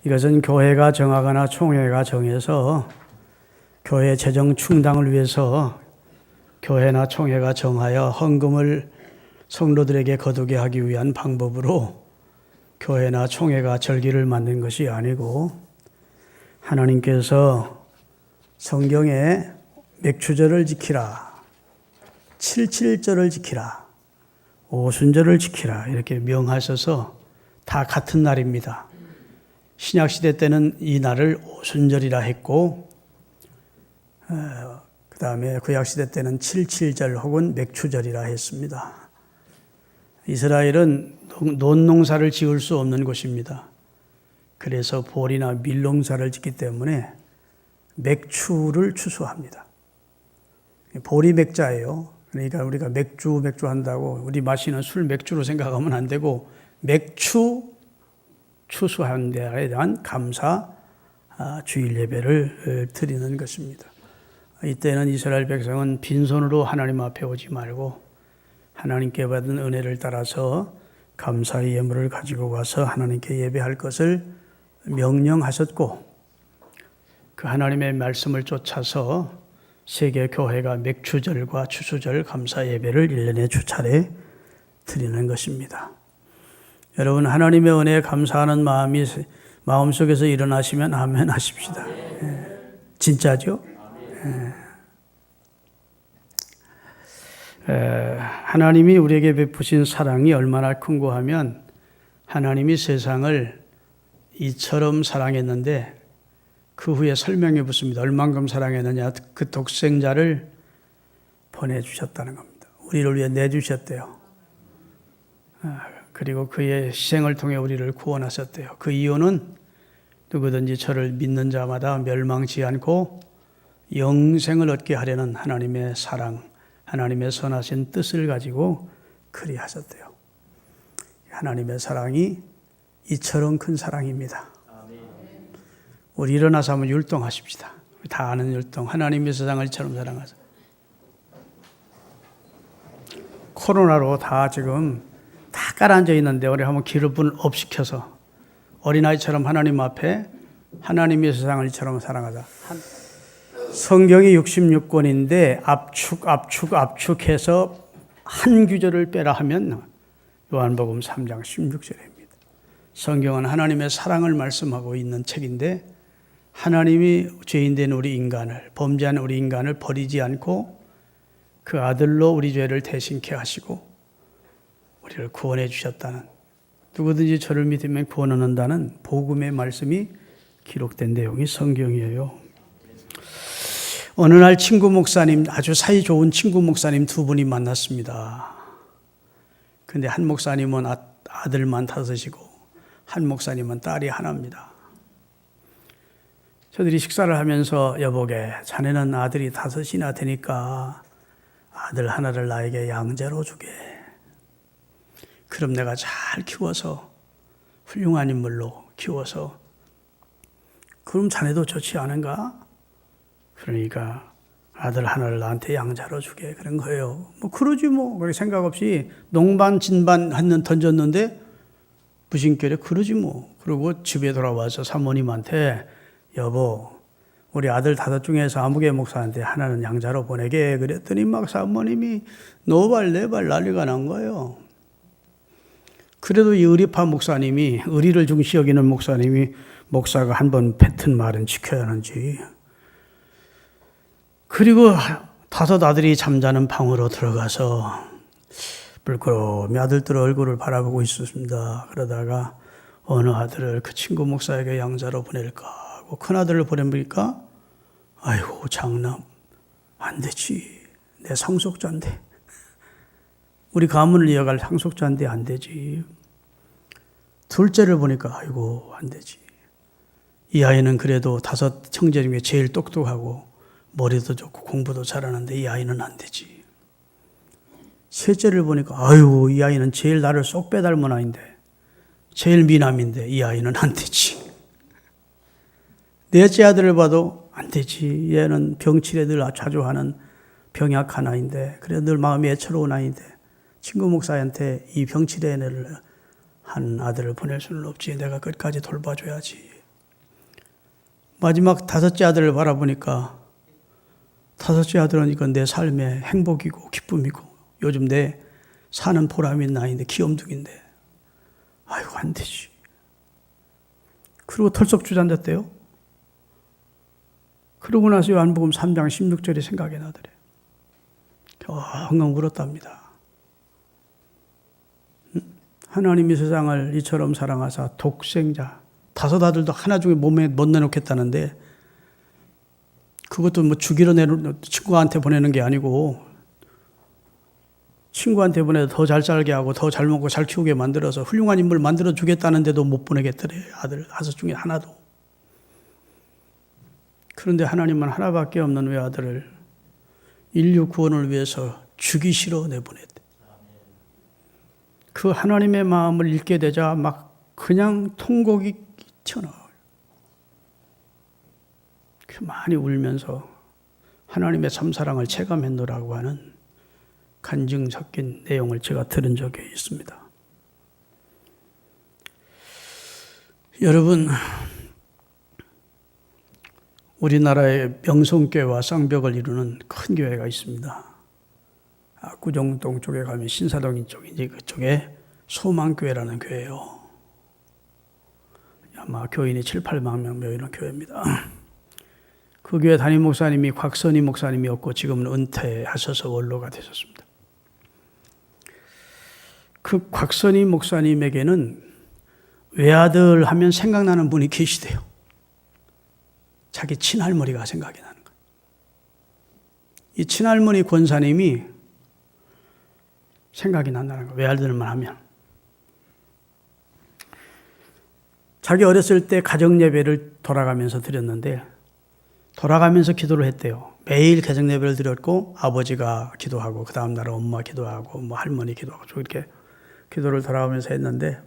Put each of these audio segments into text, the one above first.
이것은 교회가 정하거나 총회가 정해서 교회 재정 충당을 위해서 교회나 총회가 정하여 헌금을 성도들에게 거두게 하기 위한 방법으로 교회나 총회가 절기를 만든 것이 아니고, 하나님께서 성경에 맥추절을 지키라, 칠칠절을 지키라, 오순절을 지키라 이렇게 명하셔서 다 같은 날입니다. 신약시대 때는 이 날을 오순절이라 했고, 그 다음에 구약시대 때는 칠칠절 혹은 맥추절이라 했습니다. 이스라엘은 논농사를 지을 수 없는 곳입니다. 그래서 보리나 밀농사를 짓기 때문에 맥추를 추수합니다. 보리 맥자예요. 그러니까 우리가 맥주 한다고 우리 마시는 술 맥주로 생각하면 안 되고, 맥추 추수하는 데에 대한 감사 주일 예배를 드리는 것입니다. 이때는 이스라엘 백성은 빈손으로 하나님 앞에 오지 말고 하나님께 받은 은혜를 따라서 감사의 예물을 가지고 가서 하나님께 예배할 것을 명령하셨고, 그 하나님의 말씀을 쫓아서 세계 교회가 맥추절과 추수절 감사 예배를 1년에 주차례 드리는 것입니다. 여러분, 하나님의 은혜에 감사하는 마음이 마음속에서 일어나시면 아멘 하십시다. 진짜죠? 하나님이 우리에게 베푸신 사랑이 얼마나 큰고 하면, 하나님이 세상을 이처럼 사랑했는데 그 후에 설명해 붙습니다. 얼만큼 사랑했느냐, 그 독생자를 보내주셨다는 겁니다. 우리를 위해 내주셨대요. 그리고 그의 희생을 통해 우리를 구원하셨대요. 그 이유는 누구든지 저를 믿는 자마다 멸망치 않고 영생을 얻게 하려는 하나님의 사랑, 하나님의 선하신 뜻을 가지고 그리하셨대요. 하나님의 사랑이 이처럼 큰 사랑입니다. 우리 일어나서 한번 율동하십시다. 다 아는 율동. 하나님의 세상을 이처럼 사랑하사. 코로나로 다 지금 다 깔아앉아 있는데 우리 한번 기름을 업시켜서 어린아이처럼 하나님 앞에 하나님의 세상을 이처럼 사랑하자. 성경이 66권인데 압축해서 한 구절을 빼라 하면 요한복음 3장 16절입니다. 성경은 하나님의 사랑을 말씀하고 있는 책인데, 하나님이 죄인된 우리 인간을, 범죄한 우리 인간을 버리지 않고 그 아들로 우리 죄를 대신케 하시고 우리를 구원해 주셨다는, 누구든지 저를 믿으면 구원 얻는다는 복음의 말씀이 기록된 내용이 성경이에요. 어느 날 친구 목사님, 아주 사이 좋은 친구 목사님 두 분이 만났습니다. 근데 한 목사님은 아들만 다섯이고 한 목사님은 딸이 하나입니다. 저들이 식사를 하면서 여보게, 자네는 아들이 다섯이나 되니까 아들 하나를 나에게 양자로 주게. 그럼 내가 잘 키워서 훌륭한 인물로 키워서, 그럼 자네도 좋지 않은가? 그러니까 아들 하나를 나한테 양자로 주게 그런 거예요. 뭐 그러지 뭐. 그렇게 생각 없이 농반 진반 던졌는데 무심결에 그러지 뭐. 그리고 집에 돌아와서 사모님한테, 여보, 우리 아들 다섯 중에서 아무개 목사한테 하나는 양자로 보내게 그랬더니 막 사모님이 노발 네발 난리가 난 거예요. 그래도 이 의리파 목사님이, 의리를 중시 여기는 목사님이, 목사가 한번 뱉은 말은 지켜야 하는지. 그리고 다섯 아들이 잠자는 방으로 들어가서 물끄러미 아들들 얼굴을 바라보고 있었습니다. 그러다가 어느 아들을 그 친구 목사에게 양자로 보낼까 하고 큰 아들을 보내니까, 아이고 장남 안 되지, 내 상속자인데, 우리 가문을 이어갈 상속자인데 안 되지. 둘째를 보니까 아이고 안 되지, 이 아이는 그래도 다섯 형제 중에 제일 똑똑하고 머리도 좋고 공부도 잘하는데 이 아이는 안 되지. 셋째를 보니까 아유, 이 아이는 제일 나를 쏙 빼닮은 아이인데, 제일 미남인데 이 아이는 안 되지. 넷째 아들을 봐도 안 되지. 얘는 병치레 늘 자주 하는 병약한 아이인데, 그래 늘 마음이 애처로운 아이인데 친구 목사한테 이 병치레를 한 아들을 보낼 수는 없지. 내가 끝까지 돌봐줘야지. 마지막 다섯째 아들을 바라보니까 다섯째 아들은 이건 내 삶의 행복이고 기쁨이고 요즘 내 사는 보람이 나인데 귀염둥인데 아이고 안 되지. 그리고 털썩 주저앉았대요. 그러고 나서 요한복음 3장 16절이 생각이 나더래. 엉엉 울었답니다. 하나님이 세상을 이처럼 사랑하사 독생자 다섯 아들도 하나 중에 몸에 못 내놓겠다는데 그것도 뭐 죽이러 친구한테 보내는 게 아니고 친구한테 보내서 더 잘 살게 하고 더 잘 먹고 잘 키우게 만들어서 훌륭한 인물 만들어 주겠다는데도 못 보내겠더래. 아들 다섯 중에 하나도. 그런데 하나님은 하나밖에 없는 외아들을 인류 구원을 위해서 죽이시러 내보냈대. 그 하나님의 마음을 읽게 되자 막 그냥 통곡이 튀어나와요. 많이 울면서 하나님의 참사랑을 체감했노라고 하는 간증 섞인 내용을 제가 들은 적이 있습니다. 여러분, 우리나라에 명성교회와 쌍벽을 이루는 큰 교회가 있습니다. 구정동 쪽에 가면 신사동 쪽이지 그쪽에 소망교회라는 교회예요. 아마 교인이 7, 8만 명 모이는 교회입니다. 그 교회 담임 목사님이 곽선희 목사님이었고 지금은 은퇴하셔서 원로가 되셨습니다. 그 곽선희 목사님에게는 외아들 하면 생각나는 분이 계시대요. 자기 친할머니가 생각이 나는 거예요. 이 친할머니 권사님이 생각이 난다는 거예요. 외아들만 하면. 자기 어렸을 때 가정예배를 돌아가면서 드렸는데 돌아가면서 기도를 했대요. 매일 가정예배를 드렸고 아버지가 기도하고 그 다음 날 엄마 기도하고 뭐 할머니 기도하고 이렇게 기도를 돌아가면서 했는데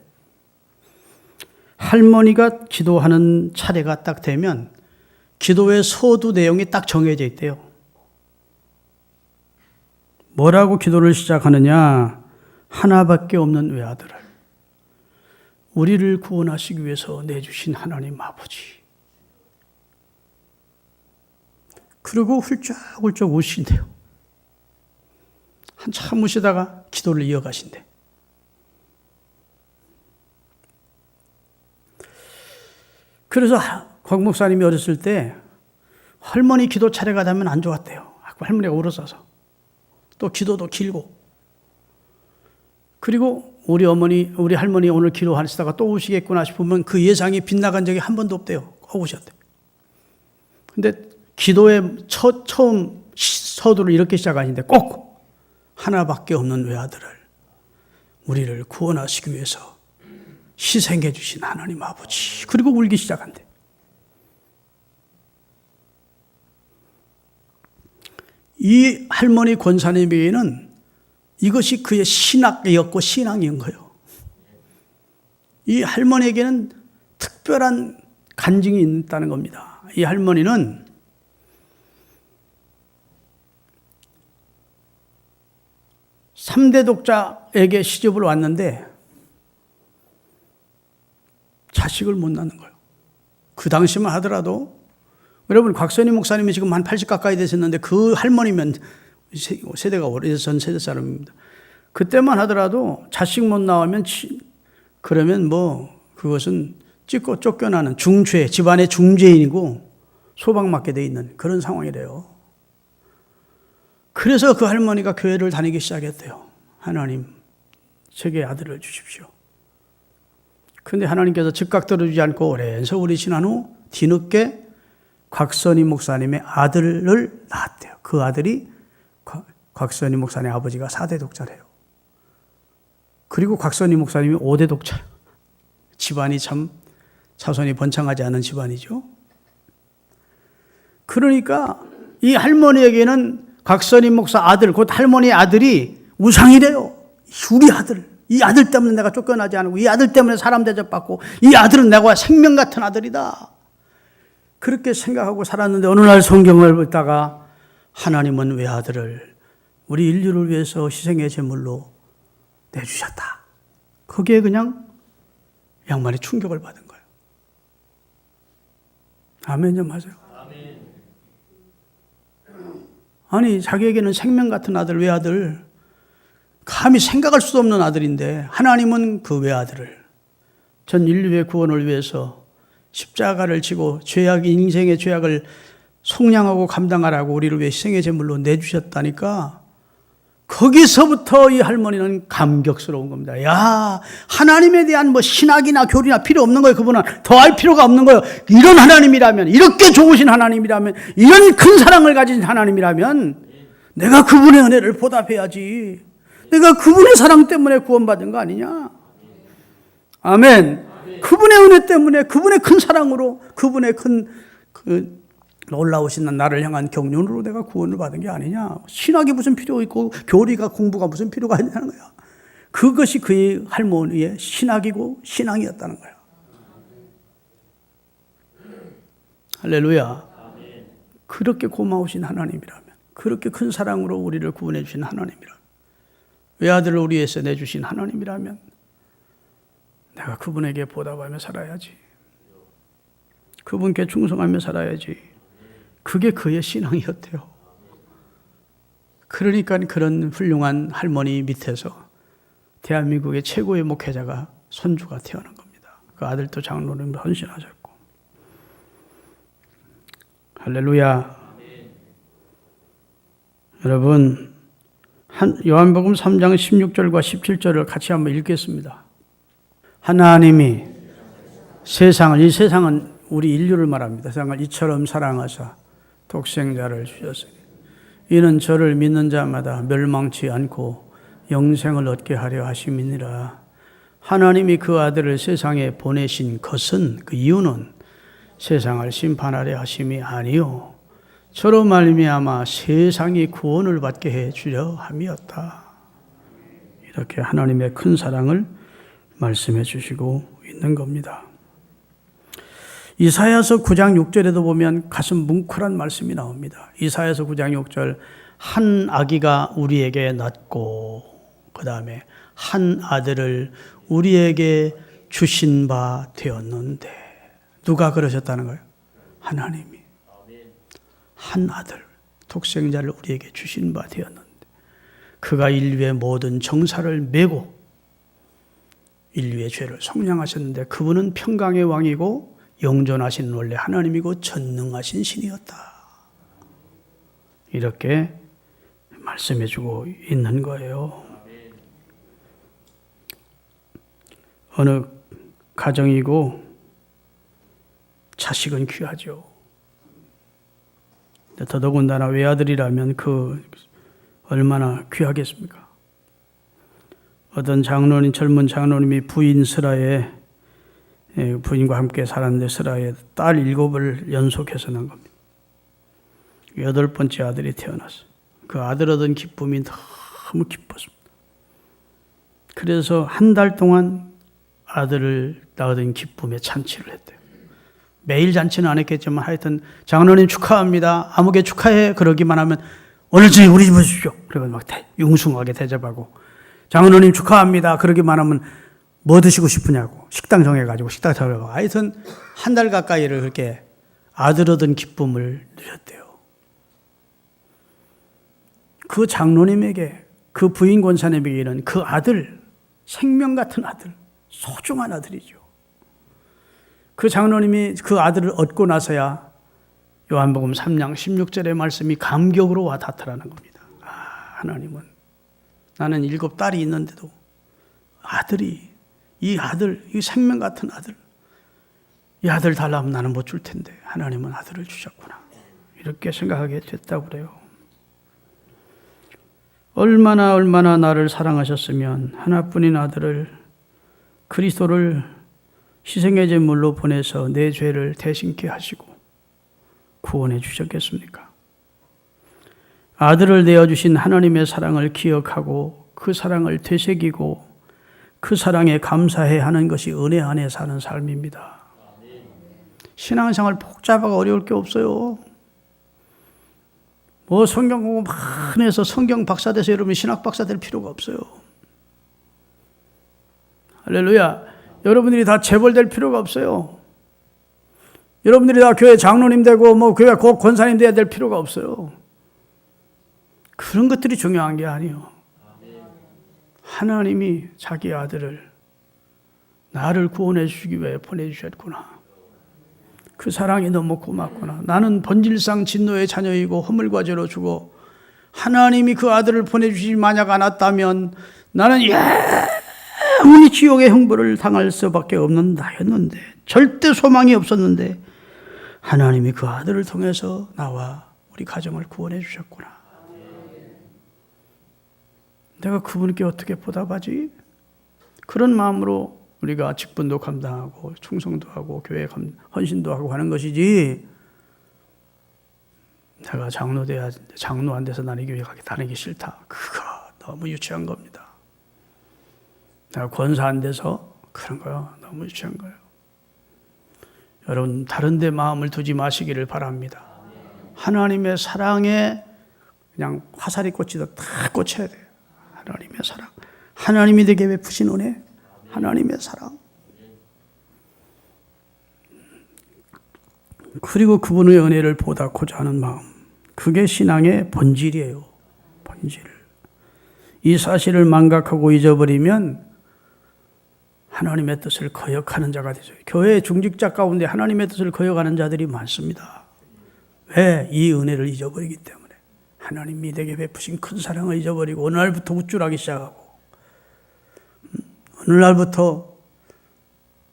할머니가 기도하는 차례가 딱 되면 기도의 서두 내용이 딱 정해져 있대요. 뭐라고 기도를 시작하느냐? 하나밖에 없는 외아들을 우리를 구원하시기 위해서 내주신 하나님 아버지. 그리고 훌쩍훌쩍 우신대요. 한참 우시다가 기도를 이어가신대. 그래서 곽 목사님이 어렸을 때 할머니 기도 차례가 되면 안 좋았대요. 할머니가 울었어서. 또 기도도 길고. 그리고 우리 할머니 오늘 기도하시다가 또 오시겠구나 싶으면 그 예상이 빗나간 적이 한 번도 없대요. 꼭 오셨대. 근데 기도의 처음 서두를 이렇게 시작하시는데 꼭 하나밖에 없는 외아들을 우리를 구원하시기 위해서 희생해 주신 하나님 아버지. 그리고 울기 시작한대. 이 할머니 권사님에게는 이것이 그의 신학이었고 신앙인 거예요. 이 할머니에게는 특별한 간증이 있다는 겁니다. 이 할머니는 삼대 독자에게 시집을 왔는데 자식을 못 낳는 거예요. 그 당시만 하더라도 여러분 곽선희 목사님이 지금 한 80 가까이 되셨는데 그 할머니면 세대가 오래전 세대 사람입니다. 그때만 하더라도 자식 못 나오면 그러면 뭐 그것은 찢고 쫓겨나는 중죄, 집안의 중죄인이고 소방맞게 돼 있는 그런 상황이래요. 그래서 그 할머니가 교회를 다니기 시작했대요. 하나님, 제게 아들을 주십시오. 그런데 하나님께서 즉각 들어주지 않고 오랜 세월이 지난 후 뒤늦게 곽선희 목사님의 아들을 낳았대요. 그 아들이 곽선희 목사님의 아버지가 4대 독자래요. 그리고 곽선희 목사님이 5대 독자예요. 집안이 참 자손이 번창하지 않은 집안이죠. 그러니까 이 할머니에게는 곽선희 목사 아들, 곧 할머니의 아들이 우상이래요. 우리 아들, 이 아들 때문에 내가 쫓겨나지 않고 이 아들 때문에 사람 대접받고 이 아들은 내가 생명 같은 아들이다. 그렇게 생각하고 살았는데 어느 날 성경을 읽다가 하나님은 외아들을 우리 인류를 위해서 희생의 제물로 내주셨다. 거기에 그냥 양반이 충격을 받은 거예요. 아멘 좀 하세요. 아니 자기에게는 생명 같은 아들, 외아들, 감히 생각할 수도 없는 아들인데 하나님은 그 외아들을 전 인류의 구원을 위해서 십자가를 지고 인생의 죄악을 속량하고 감당하라고 우리를 위해 희생의 제물로 내주셨다니까 거기서부터 이 할머니는 감격스러운 겁니다. 야, 하나님에 대한 뭐 신학이나 교리나 필요 없는 거예요. 그분은 더 할 필요가 없는 거예요. 이런 하나님이라면, 이렇게 좋으신 하나님이라면, 이런 큰 사랑을 가진 하나님이라면 내가 그분의 은혜를 보답해야지. 내가 그분의 사랑 때문에 구원받은 거 아니냐? 아멘. 그분의 은혜 때문에, 그분의 큰 사랑으로, 그분의 큰 놀라우신 나를 향한 경륜으로 내가 구원을 받은 게 아니냐. 신학이 무슨 필요 있고 교리가 공부가 무슨 필요가 있냐는 거야. 그것이 그의 할머니의 신학이고 신앙이었다는 거야. 할렐루야. 그렇게 고마우신 하나님이라면, 그렇게 큰 사랑으로 우리를 구원해 주신 하나님이라면, 외아들을 우리에서 내주신 하나님이라면 내가 그분에게 보답하며 살아야지. 그분께 충성하며 살아야지. 그게 그의 신앙이었대요. 그러니까 그런 훌륭한 할머니 밑에서 대한민국의 최고의 목회자가 손주가 태어난 겁니다. 그 아들도 장로님으로 헌신하셨고. 할렐루야. 여러분, 요한복음 3장 16절과 17절을 같이 한번 읽겠습니다. 하나님이 이 세상은 우리 인류를 말합니다. 세상을 이처럼 사랑하사 독생자를 주셨으니 이는 저를 믿는 자마다 멸망치 않고 영생을 얻게 하려 하심이니라. 하나님이 그 아들을 세상에 보내신 것은, 그 이유는 세상을 심판하려 하심이 아니요 저로 말미암아 세상이 구원을 받게 해 주려 함이었다. 이렇게 하나님의 큰 사랑을 말씀해 주시고 있는 겁니다. 이사야서 9장 6절에도 보면 가슴 뭉클한 말씀이 나옵니다. 이사야서 9장 6절, 한 아기가 우리에게 낳고, 그 다음에 한 아들을 우리에게 주신 바 되었는데. 누가 그러셨다는 거예요? 하나님이. 한 아들, 독생자를 우리에게 주신 바 되었는데 그가 인류의 모든 정사를 메고 인류의 죄를 속량하셨는데 그분은 평강의 왕이고 영존하신 원래 하나님이고 전능하신 신이었다. 이렇게 말씀해주고 있는 거예요. 어느 가정이고 자식은 귀하죠. 더더군다나 외아들이라면 그 얼마나 귀하겠습니까? 어떤 장로님, 젊은 장로님이 부인 슬하에, 부인과 함께 살았는데 슬하에 딸 7을 연속해서 낳은 겁니다. 8번째 아들이 태어났어요. 그 아들 얻은 기쁨이 너무 기뻤습니다. 그래서 한 달 동안 아들을 낳은 기쁨에 잔치를 했대요. 매일 잔치는 안 했겠지만 하여튼 장로님 축하합니다. 아무개 축하해. 그러기만 하면 오늘 저녁 우리 집에 오십시오. 그리고 막 융숭하게 대접하고 장로님 축하합니다. 그러기만 하면 뭐 드시고 싶으냐고 식당 정해가지고 식당 차려가고 하여튼 한 달 가까이를 그렇게 아들 얻은 기쁨을 누렸대요. 그 장로님에게, 그 부인 권사님에게는 그 아들, 생명 같은 아들, 소중한 아들이죠. 그 장로님이 그 아들을 얻고 나서야 요한복음 3장 16절의 말씀이 감격으로 와 닿더라는 겁니다. 아, 하나님은 나는 7딸이 있는데도 아들이, 이 아들, 이 생명 같은 아들, 이 아들 달라면 나는 못 줄 텐데 하나님은 아들을 주셨구나. 이렇게 생각하게 됐다고 그래요. 얼마나 나를 사랑하셨으면 하나뿐인 아들을, 그리스도를 희생의 제물로 보내서 내 죄를 대신케 하시고 구원해 주셨겠습니까? 아들을 내어주신 하나님의 사랑을 기억하고 그 사랑을 되새기고 그 사랑에 감사해 하는 것이 은혜 안에 사는 삶입니다. 신앙생활 복잡하고 어려울 게 없어요. 뭐 성경 공부 많이 해서 성경 박사 돼서 여러분 신학 박사 될 필요가 없어요. 할렐루야. 여러분들이 다 재벌 될 필요가 없어요. 여러분들이 다 교회 장로님 되고 뭐 교회 권사님 돼야 될 필요가 없어요. 그런 것들이 중요한 게 아니에요. 하나님이 자기 아들을 나를 구원해 주시기 위해 보내주셨구나. 그 사랑이 너무 고맙구나. 나는 본질상 진노의 자녀이고 허물과 죄로 죽어 하나님이 그 아들을 보내주시지 만약 않았다면 나는 영원히 지옥의 형벌을 당할 수밖에 없는 나였는데, 절대 소망이 없었는데 하나님이 그 아들을 통해서 나와 우리 가정을 구원해 주셨구나. 내가 그분께 어떻게 보답하지? 그런 마음으로 우리가 직분도 감당하고 충성도 하고 교회 헌신도 하고 하는 것이지, 내가 장로 돼야 되는데 장로 안 돼서 나는 이 교회 다니기 싫다. 그거 너무 유치한 겁니다. 내가 권사 안 돼서 그런 거요. 너무 유치한 거예요. 여러분, 다른 데 마음을 두지 마시기를 바랍니다. 하나님의 사랑에 그냥 화살이 꽂히듯 다 꽂혀야 돼요. 하나님의 사랑. 하나님이 내게 베푸신 은혜. 하나님의 사랑. 그리고 그분의 은혜를 보답하고자 하는 마음. 그게 신앙의 본질이에요. 본질. 이 사실을 망각하고 잊어버리면 하나님의 뜻을 거역하는 자가 되죠. 교회 중직자 가운데 하나님의 뜻을 거역하는 자들이 많습니다. 왜? 이 은혜를 잊어버리기 때문에. 하나님이 내게 베푸신 큰 사랑을 잊어버리고 어느 날부터 우쭐하기 시작하고, 어느 날부터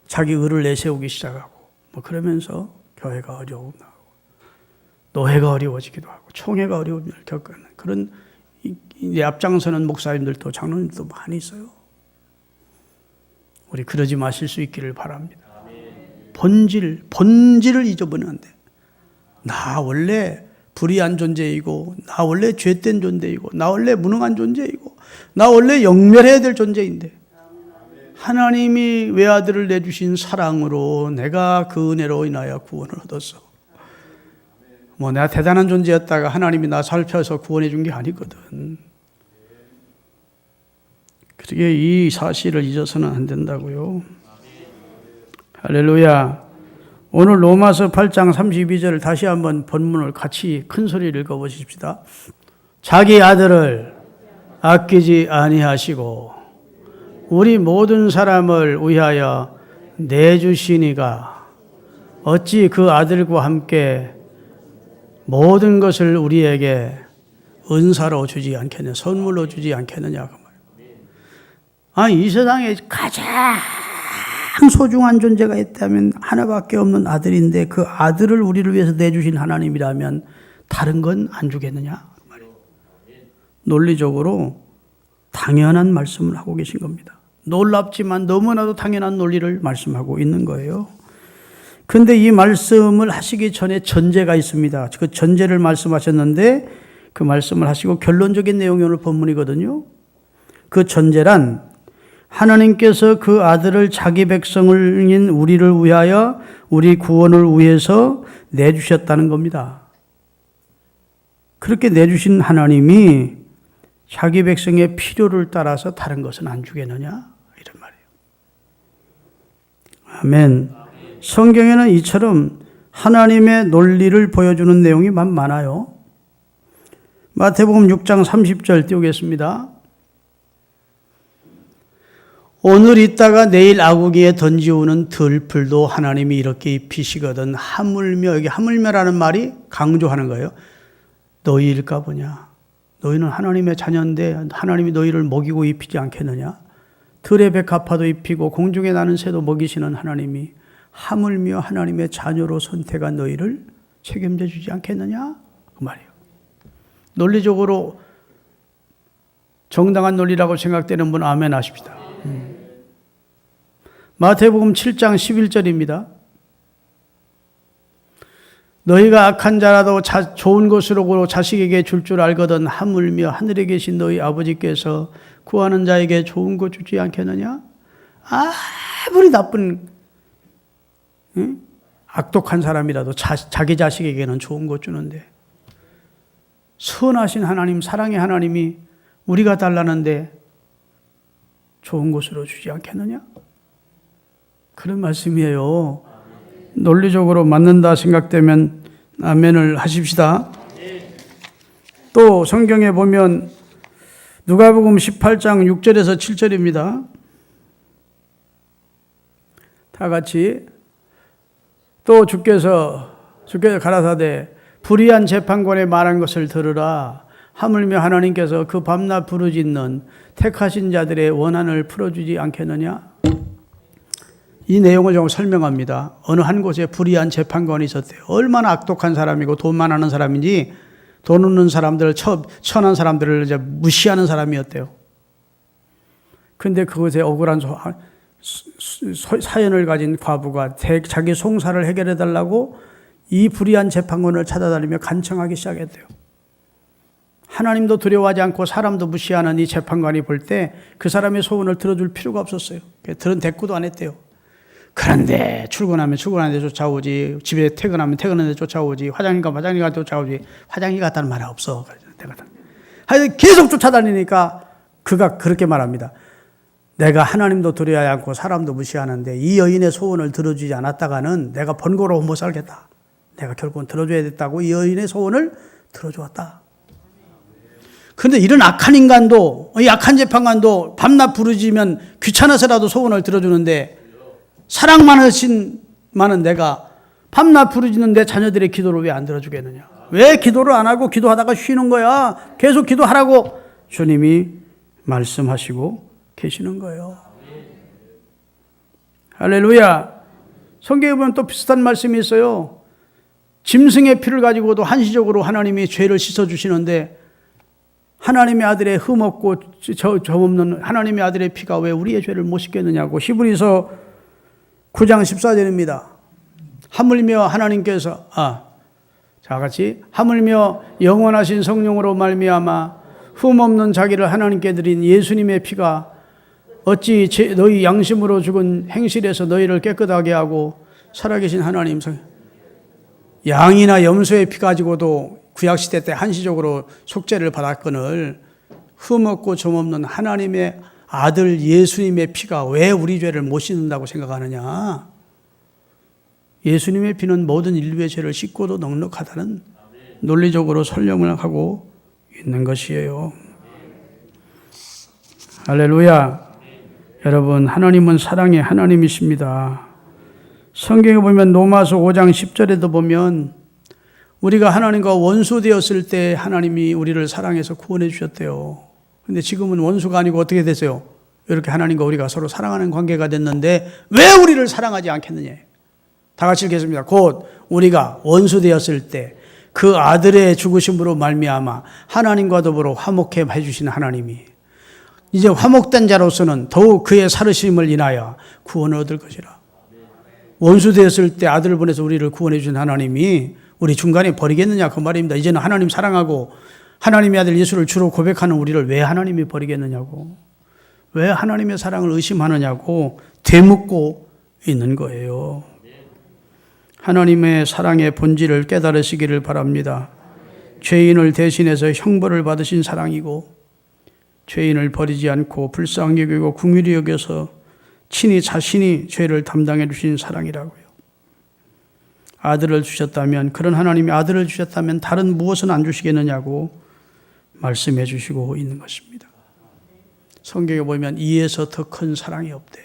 자기 의를 내세우기 시작하고, 뭐 그러면서 교회가 어려움 나고 노회가 어려워지기도 하고 총회가 어려움을 겪는 그런 앞장서는 목사님들도 장로님들도 많이 있어요. 우리 그러지 마실 수 있기를 바랍니다. 본질을 잊어버리면 안 돼. 나 원래 불의한 존재이고, 나 원래 죄된 존재이고, 나 원래 무능한 존재이고, 나 원래 영멸해야 될 존재인데 하나님이 외아들을 내주신 사랑으로 내가 그 은혜로 인하여 구원을 얻었어. 뭐 내가 대단한 존재였다가 하나님이 나 살펴서 구원해 준 게 아니거든. 그렇게 이 사실을 잊어서는 안 된다고요. 할렐루야. 오늘 로마서 8장 32절을 다시 한번 본문을 같이 큰 소리를 읽어보십시다. 자기 아들을 아끼지 아니하시고 우리 모든 사람을 위하여 내주시니가 어찌 그 아들과 함께 모든 것을 우리에게 은사로 주지 않겠느냐, 선물로 주지 않겠느냐. 이 세상에 가장 소중한 존재가 있다면 하나밖에 없는 아들인데 그 아들을 우리를 위해서 내주신 하나님이라면 다른 건 안 주겠느냐. 논리적으로 당연한 말씀을 하고 계신 겁니다. 놀랍지만 너무나도 당연한 논리를 말씀하고 있는 거예요. 그런데 이 말씀을 하시기 전에 전제가 있습니다. 그 전제를 말씀하셨는데 그 말씀을 하시고 결론적인 내용이 오늘 본문이거든요. 그 전제란 하나님께서 그 아들을 자기 백성인 우리를 위하여 우리 구원을 위해서 내주셨다는 겁니다. 그렇게 내주신 하나님이 자기 백성의 필요를 따라서 다른 것은 안 주겠느냐? 이런 말이에요. 아멘. 성경에는 이처럼 하나님의 논리를 보여주는 내용이 많아요. 마태복음 6장 30절 띄우겠습니다. 오늘 있다가 내일 아구기에 던지우는 들풀도 하나님이 이렇게 입히시거든. 하물며, 여기 하물며라는 말이 강조하는 거예요. 너희일까 보냐. 너희는 하나님의 자녀인데 하나님이 너희를 먹이고 입히지 않겠느냐. 들의 백합화도 입히고 공중에 나는 새도 먹이시는 하나님이 하물며 하나님의 자녀로 선택한 너희를 책임져 주지 않겠느냐. 그 말이에요. 논리적으로 정당한 논리라고 생각되는 분 아멘 하십시다. 마태복음 7장 11절입니다. 너희가 악한 자라도 좋은 것으로 자식에게 줄 줄 알거든 하물며 하늘에 계신 너희 아버지께서 구하는 자에게 좋은 것 주지 않겠느냐? 아무리 나쁜 악독한 사람이라도 자기 자식에게는 좋은 것 주는데 선하신 하나님, 사랑의 하나님이 우리가 달라는데 좋은 것으로 주지 않겠느냐? 그런 말씀이에요. 논리적으로 맞는다 생각되면 아멘을 하십시다. 또 성경에 보면 누가복음 18장 6절에서 7절입니다. 다 같이 또 주께서 가라사대 불의한 재판관의 말한 것을 들으라. 하물며 하나님께서 그 밤낮 부르짖는 택하신 자들의 원한을 풀어주지 않겠느냐. 이 내용을 좀 설명합니다. 어느 한 곳에 불의한 재판관이 있었대요. 얼마나 악독한 사람이고 돈만 하는 사람인지 돈 없는 사람들, 천한 사람들을 이제 무시하는 사람이었대요. 그런데 그곳에 억울한 사연을 가진 과부가 자기 송사를 해결해 달라고 이 불의한 재판관을 찾아다니며 간청하기 시작했대요. 하나님도 두려워하지 않고 사람도 무시하는 이 재판관이 볼 때 그 사람의 소원을 들어줄 필요가 없었어요. 들은 대꾸도 안 했대요. 그런데 출근하면 출근하는 데 쫓아오지, 집에 퇴근하면 퇴근하는 데 쫓아오지, 화장실 가면 화장실 가는 데 쫓아오지, 화장실 갔다는 말 없어. 하여튼 계속 쫓아다니니까 그가 그렇게 말합니다. 내가 하나님도 두려워하지 않고 사람도 무시하는데 이 여인의 소원을 들어주지 않았다가는 내가 번거로워 못 살겠다. 내가 결국은 들어줘야 됐다고 이 여인의 소원을 들어주었다. 그런데 이런 악한 인간도, 이 악한 재판관도 밤낮 부르짖으면 귀찮아서라도 소원을 들어주는데 사랑 많은 내가 밤낮 부르짖는 내 자녀들의 기도를 왜 안 들어주겠느냐. 왜 기도를 안 하고 기도하다가 쉬는 거야. 계속 기도하라고 주님이 말씀하시고 계시는 거예요. 할렐루야. 성경에 보면 또 비슷한 말씀이 있어요. 짐승의 피를 가지고도 한시적으로 하나님이 죄를 씻어주시는데 하나님의 아들의 흠없고 점없는 하나님의 아들의 피가 왜 우리의 죄를 못 씻겠느냐고. 히브리서 9장 14절입니다. 하물며 하나님께서 자 같이 하물며 영원하신 성령으로 말미암아 흠없는 자기를 하나님께 드린 예수님의 피가 어찌 너희 양심으로 죽은 행실에서 너희를 깨끗하게 하고 살아계신 하나님 양이나 염소의 피 가지고도 구약시대 때 한시적으로 속죄를 받았거늘 흠없고 점없는 하나님의 아들 예수님의 피가 왜 우리 죄를 못 씻는다고 생각하느냐. 예수님의 피는 모든 인류의 죄를 씻고도 넉넉하다는 논리적으로 설명을 하고 있는 것이에요. 할렐루야. 여러분, 하나님은 사랑의 하나님이십니다. 성경에 보면 로마서 5장 10절에도 보면 우리가 하나님과 원수 되었을 때 하나님이 우리를 사랑해서 구원해 주셨대요. 근데 지금은 원수가 아니고 어떻게 되세요? 이렇게 하나님과 우리가 서로 사랑하는 관계가 됐는데 왜 우리를 사랑하지 않겠느냐. 다 같이 읽겠습니다. 곧 우리가 원수 되었을 때 그 아들의 죽으심으로 말미암아 하나님과 더불어 화목해 해주신 하나님이 이제 화목된 자로서는 더욱 그의 살으심을 인하여 구원을 얻을 것이라. 원수 되었을 때 아들을 보내서 우리를 구원해 주신 하나님이 우리 중간에 버리겠느냐 그 말입니다. 이제는 하나님 사랑하고 하나님의 아들 예수를 주로 고백하는 우리를 왜 하나님이 버리겠느냐고, 왜 하나님의 사랑을 의심하느냐고 되묻고 있는 거예요. 하나님의 사랑의 본질을 깨달으시기를 바랍니다. 죄인을 대신해서 형벌을 받으신 사랑이고 죄인을 버리지 않고 불쌍히 여기고 긍휼히 여겨서 친히 자신이 죄를 담당해 주신 사랑이라고요. 아들을 주셨다면, 그런 하나님이 아들을 주셨다면 다른 무엇은 안 주시겠느냐고 말씀해 주시고 있는 것입니다. 성경에 보면 이에서 더 큰 사랑이 없대.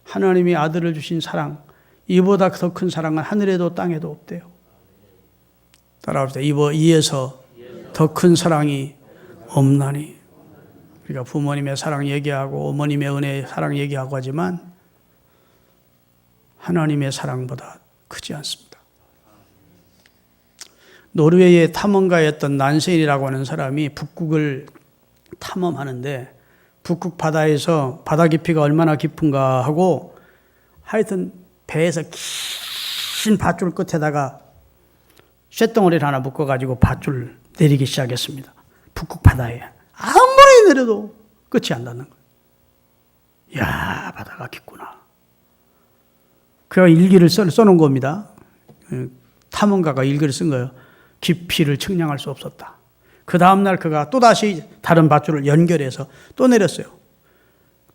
하나님이 아들을 주신 사랑, 이보다 더 큰 사랑은 하늘에도 땅에도 없대요. 따라합시다. 이에서 더 큰 사랑이 없나니. 우리가 부모님의 사랑 얘기하고 어머님의 은혜의 사랑 얘기하고 하지만 하나님의 사랑보다 크지 않습니다. 노르웨이의 탐험가였던 난센이라고 하는 사람이 북극을 탐험하는데 북극 바다에서 바다 깊이가 얼마나 깊은가 하고 하여튼 배에서 긴 밧줄 끝에다가 쇳덩어리를 하나 묶어가지고 밧줄 내리기 시작했습니다. 북극 바다에. 아무리 내려도 끝이 안 닿는 거예요. 이야, 바다가 깊구나. 그가 일기를 써놓은 겁니다. 탐험가가 일기를 쓴 거예요. 깊이를 측량할 수 없었다. 그 다음날 그가 또다시 다른 밧줄을 연결해서 또 내렸어요.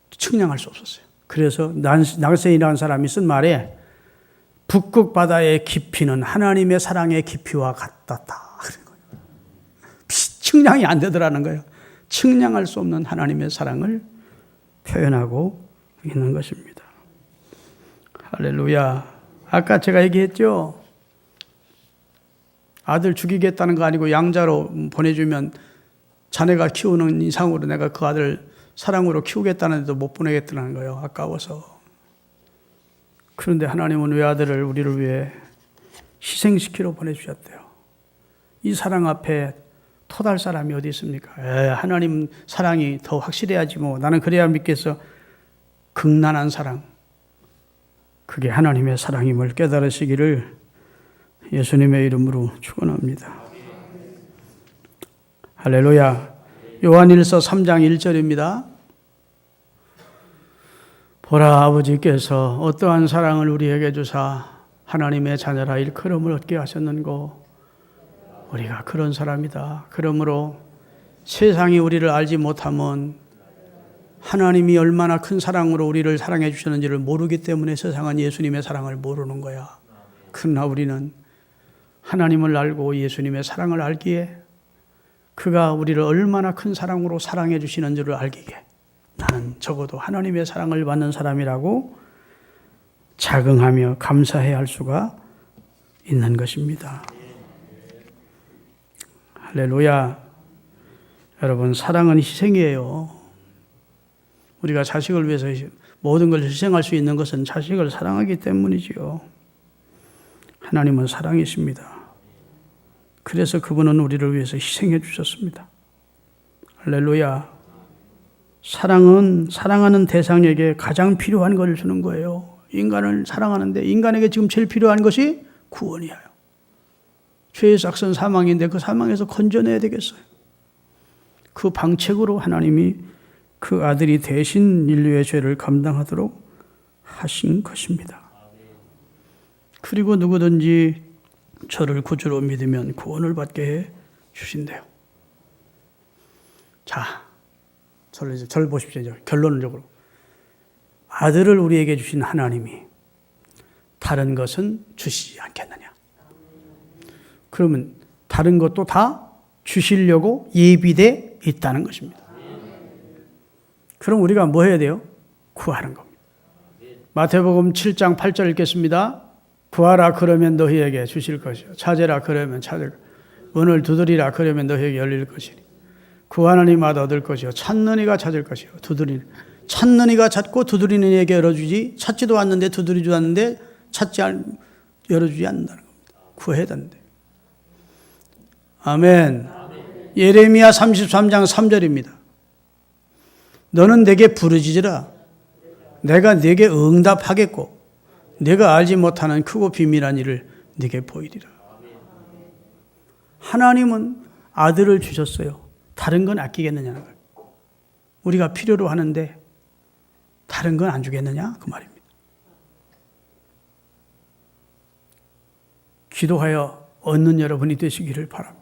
측량할 수 없었어요. 그래서 난센이라는 사람이 쓴 말에 북극 바다의 깊이는 하나님의 사랑의 깊이와 같았다. 측량이 안 되더라는 거예요. 측량할 수 없는 하나님의 사랑을 표현하고 있는 것입니다. 할렐루야. 아까 제가 얘기했죠. 아들 죽이겠다는 거 아니고 양자로 보내주면 자네가 키우는 이상으로 내가 그 아들 사랑으로 키우겠다는데도 못 보내겠다는 거예요. 아까워서. 그런데 하나님은 외아들을 우리를 위해 희생시키러 보내주셨대요. 이 사랑 앞에 토달 사람이 어디 있습니까? 하나님 사랑이 더 확실해야지 뭐. 나는 그래야 믿겠어. 극난한 사랑. 그게 하나님의 사랑임을 깨달으시기를 예수님의 이름으로 축원합니다. 할렐루야. 요한일서 3장 1절입니다. 보라, 아버지께서 어떠한 사랑을 우리에게 주사 하나님의 자녀라 일컬음을 얻게 하셨는고 우리가 그런 사람이다. 그러므로 세상이 우리를 알지 못하면 하나님이 얼마나 큰 사랑으로 우리를 사랑해 주셨는지를 모르기 때문에 세상은 예수님의 사랑을 모르는 거야. 그러나 우리는 하나님을 알고 예수님의 사랑을 알기에 그가 우리를 얼마나 큰 사랑으로 사랑해 주시는지를 알기에 나는 적어도 하나님의 사랑을 받는 사람이라고 자긍하며 감사해야 할 수가 있는 것입니다. 할렐루야. 여러분, 사랑은 희생이에요. 우리가 자식을 위해서 모든 걸 희생할 수 있는 것은 자식을 사랑하기 때문이지요. 하나님은 사랑이십니다. 그래서 그분은 우리를 위해서 희생해 주셨습니다. 할렐루야. 사랑은 사랑하는 대상에게 가장 필요한 걸 주는 거예요. 인간을 사랑하는데 인간에게 지금 제일 필요한 것이 구원이에요. 죄의 삭선 사망인데 그 사망에서 건져내야 되겠어요. 그 방책으로 하나님이 그 아들이 대신 인류의 죄를 감당하도록 하신 것입니다. 그리고 누구든지 저를 구주로 믿으면 구원을 받게 해 주신대요. 자, 저를 보십시오. 결론적으로. 아들을 우리에게 주신 하나님이 다른 것은 주시지 않겠느냐. 그러면 다른 것도 다 주시려고 예비돼 있다는 것입니다. 그럼 우리가 뭐 해야 돼요? 구하는 겁니다. 마태복음 7장 8절 읽겠습니다. 구하라 그러면 너희에게 주실 것이요. 찾으라 그러면 찾을 것이요. 문을 두드리라 그러면 너희에게 열릴 것이니. 구하는 이마다 얻을 것이요. 찾는 이가 찾을 것이요. 찾는 이가 찾고 두드리는 이에게 열어주지. 찾지도 않는데 두드리지도 않는데 열어주지 않는다는 겁니다. 구해야 되는데. 아멘. 예레미야 33장 3절입니다. 너는 내게 부르짖으라. 내가 네게 응답하겠고 네가 알지 못하는 크고 비밀한 일을 네게 보이리라. 하나님은 아들을 주셨어요. 다른 건 아끼겠느냐는 거예요. 우리가 필요로 하는데 다른 건 안 주겠느냐? 그 말입니다. 기도하여 얻는 여러분이 되시기를 바랍니다.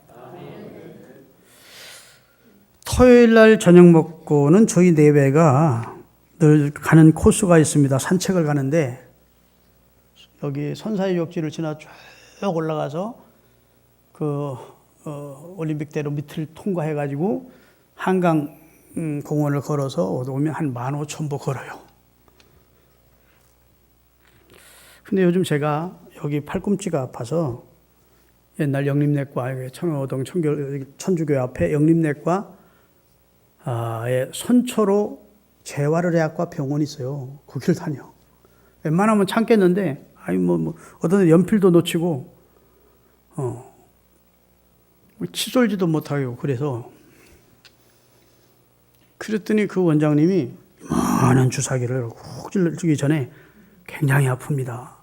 토요일 날 저녁 먹고는 저희 내외가 늘 가는 코스가 있습니다. 산책을 가는데 여기 선사의 욕지를 지나 쭉 올라가서 올림픽대로 밑을 통과해가지고 한강 공원을 걸어서 오면 한 15,000보 걸어요. 근데 요즘 제가 여기 팔꿈치가 아파서 옛날 영림내과, 청호동 천주교회 앞에 영림내과에 선초로 재활의학과 병원이 있어요. 거기를 다녀. 웬만하면 참겠는데, 어떤 데 연필도 놓치고, 칫솔지도 못하고, 그랬더니 그 원장님이 많은 주사기를 훅 찔러주기 전에 굉장히 아픕니다.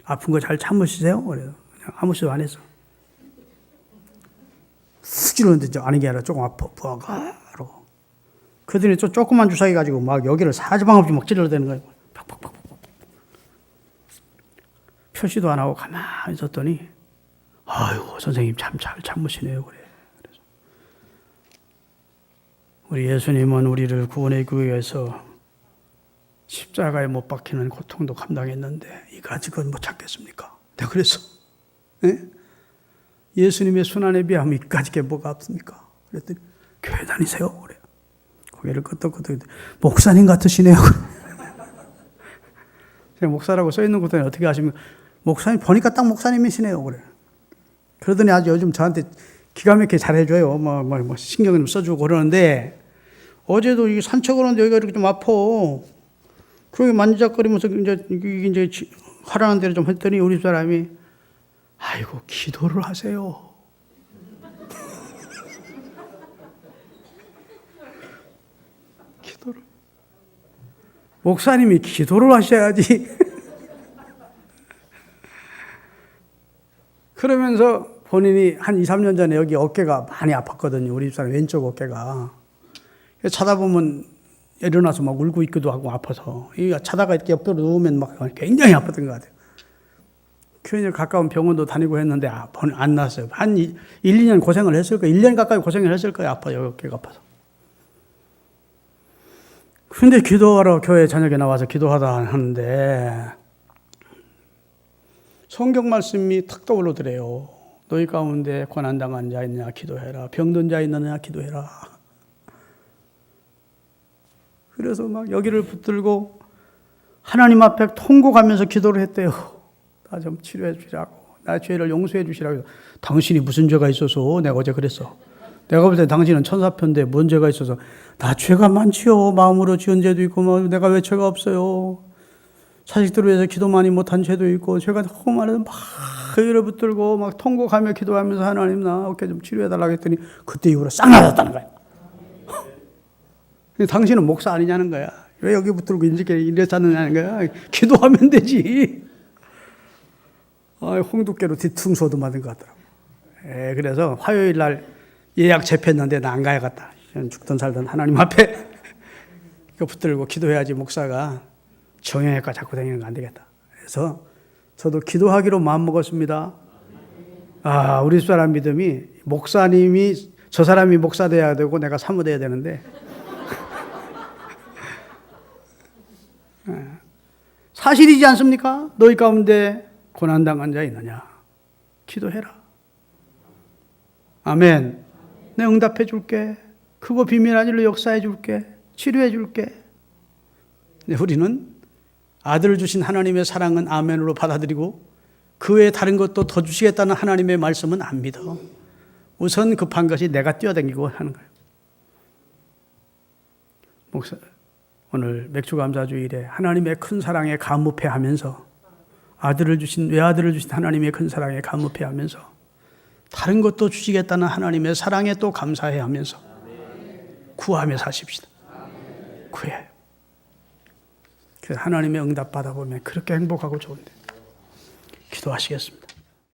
아픈 거 잘 참으시세요? 그래서 그냥 아무 소리 안 했어. 훅 찔렀는데 아닌 게 아니라 조금 아파. 그러고. 그랬더니 또 조그만 주사기 가지고 막 여기를 사지방 없이 막 찔러대는 거예요. 팍팍팍. 표시도 안 하고 가만히 있었더니 아이고 선생님 참 잘 참으시네요. 그래. 그래서 우리 예수님은 우리를 구원하기 위해서 십자가에 못 박히는 고통도 감당했는데 이거 아직은 못 찾겠습니까? 내가 그랬어. 예? 예수님의 순환에 비하면 이까짓 게 뭐가 없습니까? 그랬더니 교회 다니세요? 그래. 고개를 끄덕끄덕. 목사님 같으시네요. 제가 목사라고 써 있는 것도 어떻게 아십니까? 목사님 보니까 딱 목사님이시네요. 그래. 그러더니 아주 요즘 저한테 기가 막히게 잘해줘요. 뭐 신경 좀 써주고 그러는데 어제도 이 산책을 하는데 여기가 이렇게 좀 아파. 그러게 만지작거리면서 이제 하라는 대로 좀 했더니 우리 사람이 아이고 기도를 하세요. 기도를. 목사님이 기도를 하셔야지. 그러면서 본인이 한 2, 3년 전에 여기 어깨가 많이 아팠거든요. 우리 집사람 왼쪽 어깨가. 찾아보면 일어나서 막 울고 있기도 하고 아파서. 자다가 이렇게 옆으로 누우면 막 굉장히 아팠던 것 같아요. 괜히 가까운 병원도 다니고 했는데 안 나았어요. 한 1, 2년 고생을 했을 거예요. 1년 가까이 고생을 했을 거예요. 아파요. 어깨가 아파서. 근데 기도하러 교회 저녁에 나와서 기도하다 하는데 성경 말씀이 탁 떠오르더래요. 너희 가운데 고난당한 자 있느냐 기도해라. 병든 자 있느냐 기도해라. 그래서 막 여기를 붙들고 하나님 앞에 통곡하면서 기도를 했대요. 나 좀 치료해 주시라고. 나 죄를 용서해 주시라고. 당신이 무슨 죄가 있어서 내가 어제 그랬어. 내가 볼 때 당신은 천사편인데 뭔 죄가 있어서. 나 죄가 많지요. 마음으로 지은 죄도 있고 내가 왜 죄가 없어요. 자식들을 위해서 기도 많이 못한 죄도 있고 죄가 너무 많아서 막 여기를 붙들고 막 통곡하며 기도하면서 하나님 나 어깨 좀 치료해 달라고 했더니 그때 이후로 싹 나았다는 거야. 당신은 목사 아니냐는 거야. 왜 여기 붙들고 이래서 하느냐는 거야. 기도하면 되지. 홍두깨로 뒤통수도 맞은 것 같더라고. 그래서 화요일 날 예약 잡혔는데 나 안 가야겠다. 죽든 살든 하나님 앞에 이거 붙들고 기도해야지 목사가 정형외과 자꾸 다니는 거 안 되겠다. 그래서 저도 기도하기로 마음먹었습니다. 우리 사람 믿음이 목사님이 저 사람이 목사 돼야 되고 내가 사모 돼야 되는데 사실이지 않습니까? 너희 가운데 고난당한 자 있느냐? 기도해라. 아멘. 내 응답해 줄게. 크고 비밀한 일로 역사해 줄게. 치료해 줄게. 우리는 아들을 주신 하나님의 사랑은 아멘으로 받아들이고 그 외에 다른 것도 더 주시겠다는 하나님의 말씀은 안 믿어. 우선 급한 것이 내가 뛰어다니고 하는 거예요. 목사, 오늘 맥주감사주일에 하나님의 큰 사랑에 감업해하면서 외아들을 주신 하나님의 큰 사랑에 감업해하면서 다른 것도 주시겠다는 하나님의 사랑에 또 감사해하면서 구하며 사십시다. 구해. 그래서 하나님의 응답 받아보면 그렇게 행복하고 좋은데 기도하시겠습니다.